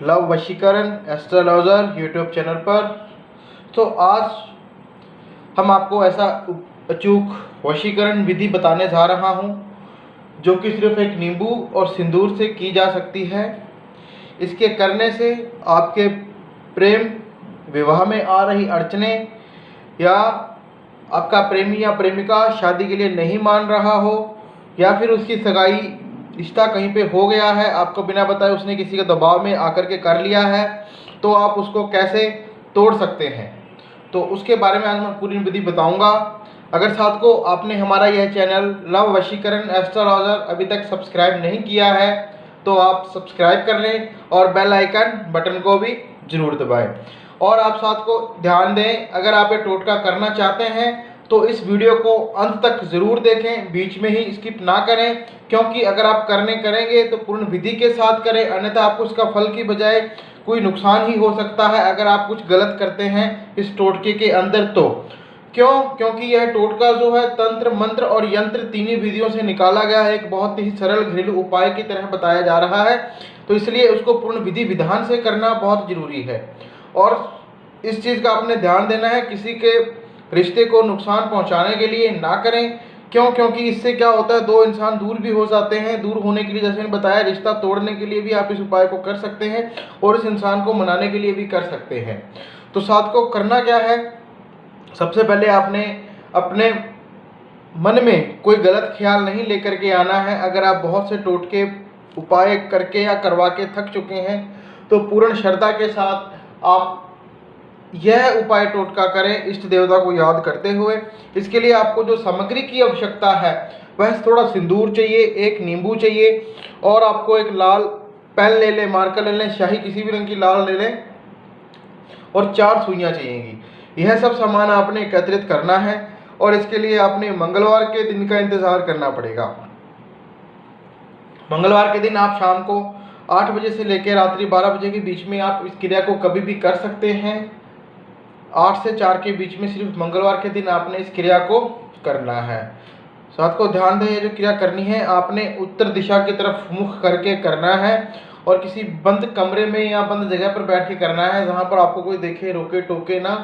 Love वशीकरण astrologer YouTube channel पर। तो आज हम आपको ऐसा अचूक वशीकरण विधि बताने जा रहा हूं जो कि सिर्फ एक नींबू और सिंदूर से की जा सकती है। इसके करने से आपके प्रेम विवाह में आ रही अड़चनें या आपका प्रेमी या प्रेमिका शादी के लिए नहीं मान रहा हो या फिर उसकी सगाई रिश्ता कहीं पे हो गया है, आपको बिना बताए उसने किसी के दबाव में आकर के कर लिया है, तो आप उसको कैसे तोड़ सकते हैं, तो उसके बारे में आज मैं पूरी विधि बताऊंगा। अगर साथ को आपने हमारा यह चैनल लव वशीकरण एस्ट्रोलॉजर अभी तक सब्सक्राइब नहीं किया है तो आप सब्सक्राइब कर लें और बेल आइकन बटन को भी जरूर दबाएं। और आप साथ को ध्यान दें, अगर आप ये टोटका करना चाहते हैं तो इस वीडियो को अंत तक ज़रूर देखें, बीच में ही स्किप ना करें, क्योंकि अगर आप करेंगे तो पूर्ण विधि के साथ करें, अन्यथा आपको इसका फल की बजाय कोई नुकसान ही हो सकता है अगर आप कुछ गलत करते हैं इस टोटके के अंदर। तो क्योंकि यह टोटका जो है तंत्र मंत्र और यंत्र तीनों विधियों से निकाला गया है, एक बहुत ही सरल घरेलू उपाय की तरह बताया जा रहा है, तो इसलिए उसको पूर्ण विधि विधान से करना बहुत जरूरी है। और इस चीज़ का आपने ध्यान देना है, किसी के रिश्ते को नुकसान पहुंचाने के लिए ना करें। क्योंकि इससे क्या होता है, दो इंसान दूर भी हो जाते हैं। दूर होने के लिए जैसे मैंने बताया, रिश्ता तोड़ने के लिए भी आप इस उपाय को कर सकते हैं और इस इंसान को मनाने के लिए भी कर सकते हैं। तो साथ को करना क्या है, सबसे पहले आपने अपने मन में कोई गलत ख्याल नहीं लेकर के आना है। अगर आप बहुत से टोटके उपाय करके या करवा के थक चुके हैं तो पूर्ण श्रद्धा के साथ आप यह उपाय टोटका करें इष्ट देवता को याद करते हुए। इसके लिए आपको जो सामग्री की आवश्यकता है वह थोड़ा सिंदूर चाहिए, एक नींबू चाहिए और आपको एक लाल पेन ले लें, मार्कर ले लें, शाही किसी भी रंग की लाल ले लें और 4 सुइयां चाहिएंगी। यह सब सामान आपने एकत्रित करना है और इसके लिए आपने मंगलवार के दिन का इंतजार करना पड़ेगा। मंगलवार के दिन आप शाम को 8 बजे से लेकर रात्रि 12 बजे के बीच में आप इस क्रिया को कभी भी कर सकते हैं। 8 से 4 के बीच में सिर्फ मंगलवार के दिन आपने इस क्रिया को करना है। साथ को ध्यान दें, ये जो क्रिया करनी है आपने उत्तर दिशा की तरफ मुख करके करना है और किसी बंद कमरे में या बंद जगह पर बैठ के करना है जहाँ पर आपको कोई देखे, रोके टोके ना।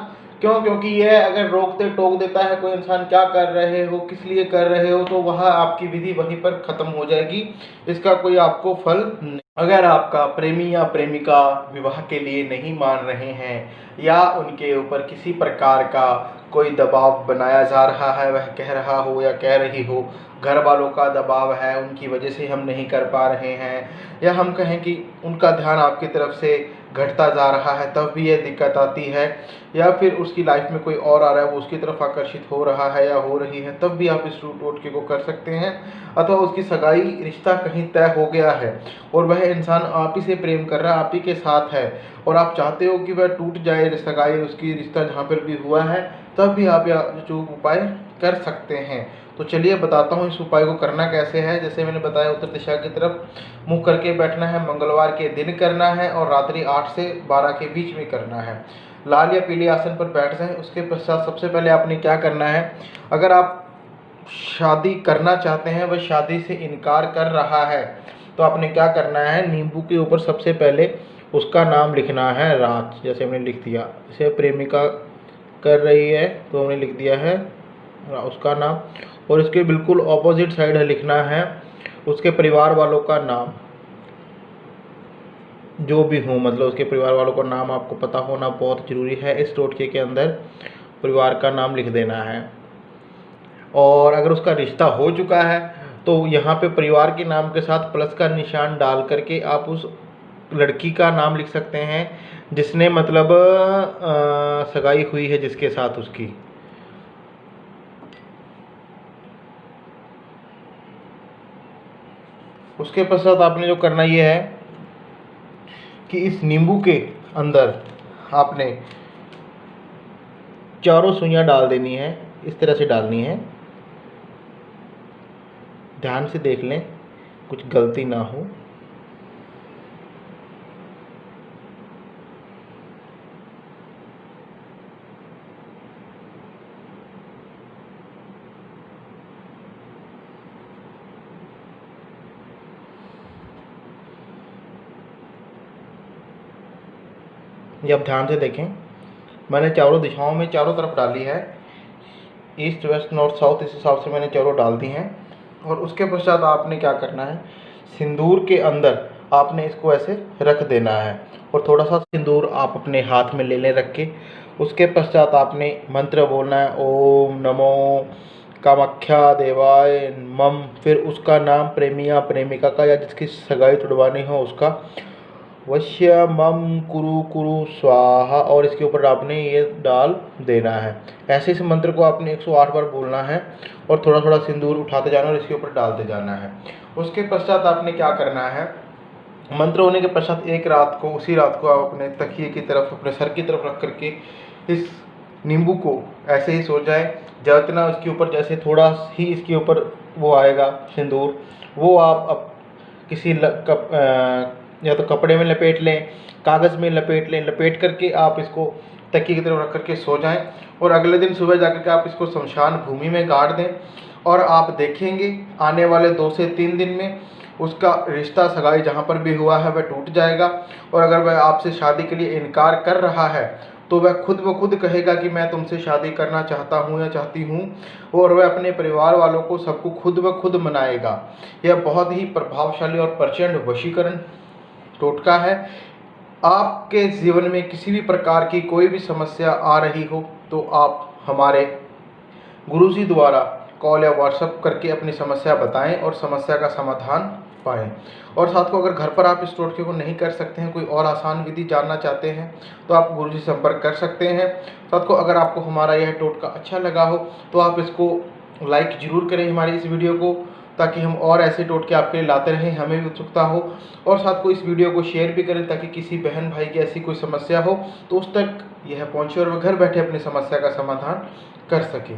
क्योंकि यह अगर रोकते टोक देता है कोई इंसान, क्या कर रहे हो, किस लिए कर रहे हो, तो वह आपकी विधि वहीं पर खत्म हो जाएगी, इसका कोई आपको फल नहीं। अगर आपका प्रेमी या प्रेमिका विवाह के लिए नहीं मान रहे हैं या उनके ऊपर किसी प्रकार का कोई दबाव बनाया जा रहा है, वह कह रहा हो या कह रही हो घर वालों का दबाव है, उनकी वजह से हम नहीं कर पा रहे हैं, या हम कहें कि उनका ध्यान आपकी तरफ से घटता जा रहा है, तब भी यह दिक्कत आती है, या फिर उसकी लाइफ में कोई और आ रहा है, वो उसकी तरफ आकर्षित हो रहा है या हो रही है, तब भी आप इस टोटके को कर सकते हैं। अथवा उसकी सगाई रिश्ता कहीं तय हो गया है और वह इंसान आप ही से प्रेम कर रहा है, आप ही के साथ है और आप चाहते हो कि वह टूट जाए सगाई, उसकी रिश्ता जहाँ पर भी हुआ है, तब भी आप यह जो उपाय कर सकते हैं। तो चलिए बताता हूँ इस उपाय को करना कैसे है। जैसे मैंने बताया, उत्तर दिशा की तरफ मुंह करके बैठना है, मंगलवार के दिन करना है और रात्रि 8 से 12 के बीच में करना है। लाल या पीले आसन पर बैठ जाएं। उसके पश्चात सबसे पहले आपने क्या करना है, अगर आप शादी करना चाहते हैं, वह शादी से इनकार कर रहा है, तो आपने क्या करना है, नींबू के ऊपर सबसे पहले उसका नाम लिखना है राज, जैसे हमने लिख दिया। जैसे प्रेमिका कर रही है तो हमने लिख दिया है उसका नाम, और इसके बिल्कुल ऑपोजिट साइड लिखना है उसके परिवार वालों का नाम, जो भी हो, मतलब उसके परिवार वालों का नाम आपको पता होना बहुत ज़रूरी है। इस टोटके के अंदर परिवार का नाम लिख देना है। और अगर उसका रिश्ता हो चुका है तो यहाँ पे परिवार के नाम के साथ प्लस का निशान डाल करके आप उस लड़की का नाम लिख सकते हैं जिसने मतलब सगाई हुई है जिसके साथ उसकी। उसके पश्चात आपने जो करना ये है कि इस नींबू के अंदर आपने चारों सुइयां डाल देनी है, इस तरह से डालनी है। ध्यान से देख लें कुछ गलती ना हो। ये आप ध्यान से देखें, मैंने चारों दिशाओं में चारों तरफ डाली है, ईस्ट वेस्ट नॉर्थ साउथ, इस हिसाब से मैंने चारों डाल दी हैं। और उसके पश्चात आपने क्या करना है, सिंदूर के अंदर आपने इसको ऐसे रख देना है और थोड़ा सा सिंदूर आप अपने हाथ में ले लें रख के। उसके पश्चात आपने मंत्र बोलना है, ओम नमो कामाख्या देवाय मम, फिर उसका नाम प्रेमी या प्रेमिका का या जिसकी सगाई तुड़वानी हो उसका, वश्य मम कुरु कुरु स्वाहा, और इसके ऊपर आपने ये डाल देना है। ऐसे इस मंत्र को आपने 108 बार बोलना है और थोड़ा थोड़ा सिंदूर उठाते जाना और इसके ऊपर डालते जाना है। उसके पश्चात आपने क्या करना है, मंत्र होने के पश्चात एक रात को, उसी रात को आप अपने तकिए की तरफ, अपने सर की तरफ रख करके इस नींबू को ऐसे ही सो जाए। जितना उसके ऊपर जैसे थोड़ा ही इसके ऊपर वो आएगा सिंदूर, वो आप अब किसी या तो कपड़े में लपेट लें, कागज़ में लपेट लें, लपेट करके आप इसको तकिए की तरफ रख करके सो जाएं। और अगले दिन सुबह जाकर के आप इसको शमशान भूमि में गाड़ दें और आप देखेंगे आने वाले 2 से 3 दिन में उसका रिश्ता सगाई जहाँ पर भी हुआ है वह टूट जाएगा। और अगर वह आपसे शादी के लिए इनकार कर रहा है तो वह खुद ब खुद कहेगा कि मैं तुमसे शादी करना चाहता हूँ या चाहती हूँ, और वह अपने परिवार वालों को सबको खुद ब खुद मनाएगा। यह बहुत ही प्रभावशाली और प्रचंड वशीकरण टोटका है। आपके जीवन में किसी भी प्रकार की कोई भी समस्या आ रही हो तो आप हमारे गुरुजी द्वारा कॉल या व्हाट्सएप करके अपनी समस्या बताएं और समस्या का समाधान पाएं। और साथ को अगर घर पर आप इस टोटके को नहीं कर सकते हैं, कोई और आसान विधि जानना चाहते हैं तो आप गुरुजी से संपर्क कर सकते हैं। साथ को अगर आपको हमारा यह टोटका अच्छा लगा हो तो आप इसको लाइक ज़रूर करें हमारी इस वीडियो को, ताकि हम और ऐसे टोटके आपके लिए लाते रहें, हमें भी उत्सुकता हो। और साथ को इस वीडियो को शेयर भी करें ताकि किसी बहन भाई की ऐसी कोई समस्या हो तो उस तक यह पहुँचे और वह घर बैठे अपनी समस्या का समाधान कर सकें।